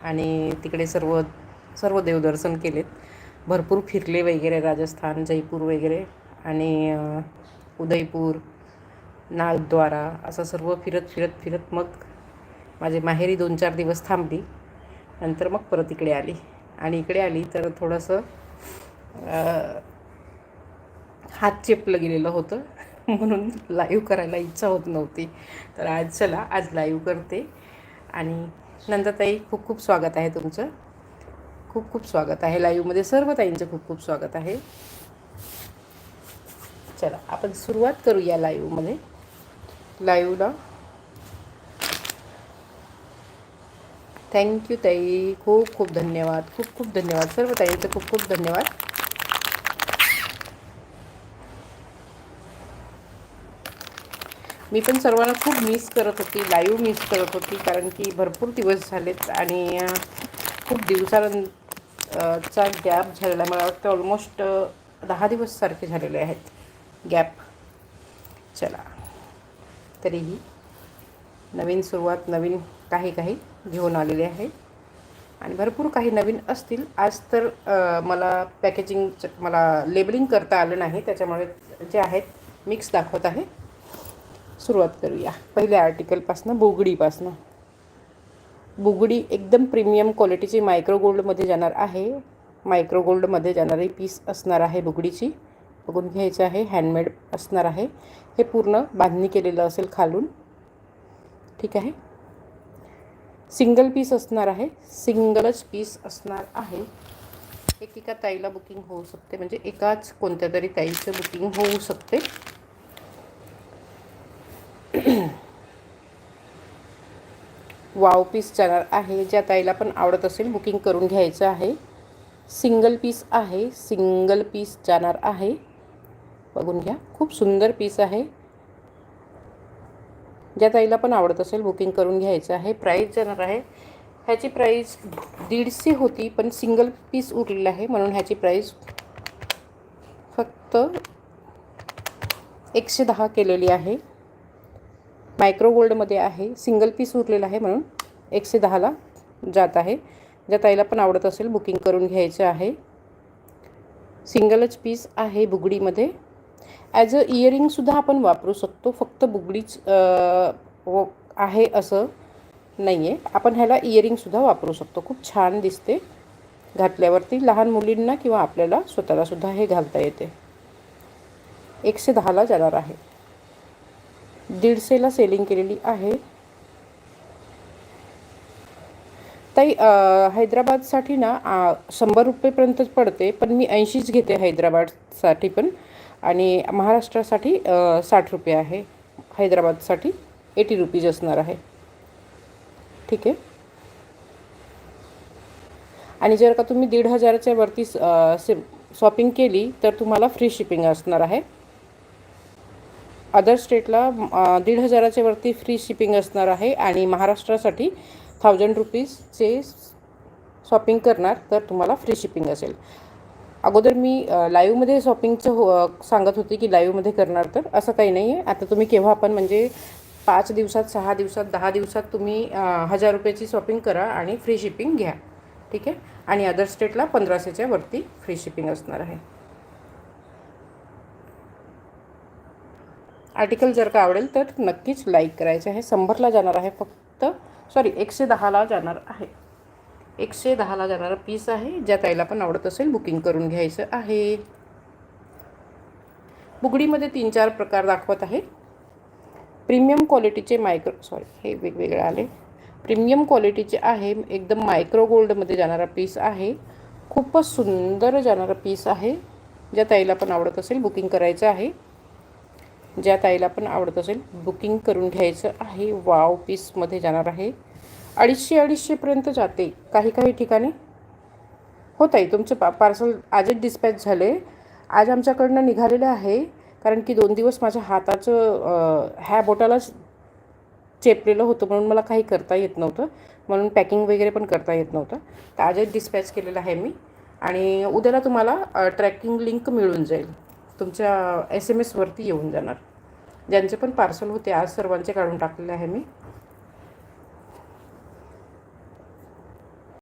आणि तिकडे सर्व सर्व देवदर्शन केलेत. भरपूर फिरले वगैरे, राजस्थान, जयपूर वगैरे आणि उदयपूर, नाथद्वारा असं सर्व फिरत फिरत फिरत मग माझे माहेरी 2-4 दिवस थांबली. नंतर मग परत इकडे आली. आणि इकडे आली तर थोडंसं हात चेपलं गेलेलं होतं म्हणून लाईव्ह करायला इच्छा होत नव्हती. तर आज चला, आज लाईव्ह करते. आणि नंदताई, खूप खूप स्वागत आहे तुमचं. खूप खूप स्वागत आहे लाईव्हमध्ये. सर्व ताईंचं खूप खूप स्वागत आहे. चला, आपण सुरुवात करूया लाईव्हमध्ये. लाईव्हला थँक्यू ताई, खूप खूप धन्यवाद, खूप खूप धन्यवाद. सर्व ताईंचं खूप खूप धन्यवाद. मी पण सर्वांना खूप मिस करत होती, लाईव्ह मिस करत होती, कारण की भरपूर दिवस झालेत आणि खूप दिवसांचा गॅप झालेला. मला वाटतं ऑलमोस्ट 10 दिवस सारखे झालेले आहेत गॅप. चला, तरीही नवीन सुरुवात, नवीन काही काही घेऊन आलेले आहे आणि भरपूर काही नवीन असतील. आज तर मला मला लेबलिंग करता आलं नाही, त्याच्यामुळे जे आहेत मिक्स दाखवत आहे. सुरुवात करूया पहिल्या आर्टिकलपासनं, बुगडीपासनं. बुगडी एकदम प्रीमियम क्वालिटीची मायक्रो गोल्डमध्ये जाणार आहे. मायक्रो गोल्डमध्ये जाणारी पीस असणार आहे बुगडीची. बघून घ्यायचं आहे. हँडमेड असणार आहे. हे पूर्ण बांधणी केलेलं असेल खालून. ठीक आहे. सिंगल पीस असणार आहे. सिंगलच पीस असणार आहे. एका ताईला बुकिंग होऊ शकते, म्हणजे एकाच कोणत्या तरी ताईचं बुकिंग होऊ शकते. वाव पीस जाणार आहे. ज्या ताईला पण आवडत असेल बुकिंग करून घ्यायचं आहे. सिंगल पीस आहे. सिंगल पीस जाणार आहे. बघून घ्या, खूप सुंदर पीस आहे. ज्या ताईला पण आवडत असेल बुकिंग करून घ्यायचं आहे. प्राईस जाणार आहे, ह्याची प्राईस 150 होती, पण सिंगल पीस उरलेलं आहे म्हणून ह्याची प्राईस फक्त 110 केलेली आहे. मायक्रो गोल्डमध्ये आहे. सिंगल पीस उरलेला आहे म्हणून 110ला जात आहे. ज्या ताईला पण आवडत असेल बुकिंग करून घ्यायचं आहे. सिंगलच पीस आहे बुगडीमध्ये. ॲज अ इयरिंगसुद्धा आपण वापरू शकतो. फक्त बुगडीच आहे असं नाही आहे. आपण ह्याला इयरिंगसुद्धा वापरू शकतो. खूप छान दिसते घातल्यावरती. लहान मुलींना किंवा आपल्याला स्वतःलासुद्धा हे घालता येते. 110ला जाणार आहे. 150ला सेलिंग केलेली आहे. ताई, हैदराबादसाठी ना 100 रुपयेपर्यंतच पडते, पण मी 80च घेते हैदराबादसाठी पण. आणि महाराष्ट्रासाठी 60 रुपये आहे. हैदराबादसाठी 80 रुपीज असणार आहे. ठीक आहे. आणि जर का तुम्ही 1,500च्या वरती शॉपिंग केली तर तुम्हाला फ्री शिपिंग असणार आहे. अदर स्टेटला 1,500च्या वरती फ्री शिपिंग असणार आहे. आणि महाराष्ट्रासाठी 1000 रुपीजचे शॉपिंग करणार तर तुम्हाला फ्री शिपिंग असेल. अगोदर मी लाईव्हमध्ये शॉपिंगचं सांगत होते की लाईव्हमध्ये करणार, तर असं काही नाही आहे. आता तुम्ही केव्हा पण, म्हणजे 5 दिवसात, 6 दिवसात, 10 दिवसात तुम्ही 1000 रुपयाची शॉपिंग करा आणि फ्री शिपिंग घ्या. ठीक आहे. आणि अदर स्टेटला 1500च्या वरती फ्री शिपिंग असणार आहे. आर्टिकल जर का आवडेल तर नक्कीच लाईक करायचं आहे. 100ला जाणार आहे फक्त, सॉरी 110ला जाणार आहे. 110ला जाणारा पीस आहे. ज्या ताईला पण आवडत असेल बुकिंग करून घ्यायचं आहे. बुगडीमध्ये 3-4 प्रकार दाखवत आहे. प्रीमियम क्वालिटीचे हे वेगवेगळे आले. प्रीमियम क्वालिटीचे आहे. एकदम मायक्रो गोल्डमध्ये जाणारा पीस आहे. खूपच सुंदर जाणारा पीस आहे. ज्या ताईला पण आवडत असेल बुकिंग करायचं आहे. ज्या ताईला पण आवडत असेल बुकिंग करून घ्यायचं आहे. वाव पीसमध्ये जाणार आहे. 250-250पर्यंत जाते काही काही ठिकाणी. होत आहे तुमचं पार्सल आजच डिस्पॅच झाले. आज आमच्याकडनं निघालेलं आहे, कारण की 2 दिवस माझ्या हाताचं ह्या बोटालाच चेपलेलं होतं म्हणून मला काही करता येत नव्हतं. म्हणून पॅकिंग वगैरे पण करता येत नव्हतं. तर आजच डिस्पॅच केलेलं आहे मी. आणि उद्याला तुम्हाला ट्रॅकिंग लिंक मिळून जाईल. तुमच्या SMS वरती येऊन जाणार. ज्यांचे पण पार्सल होते आज सर्वांचे काढून टाकलेले आहे मी.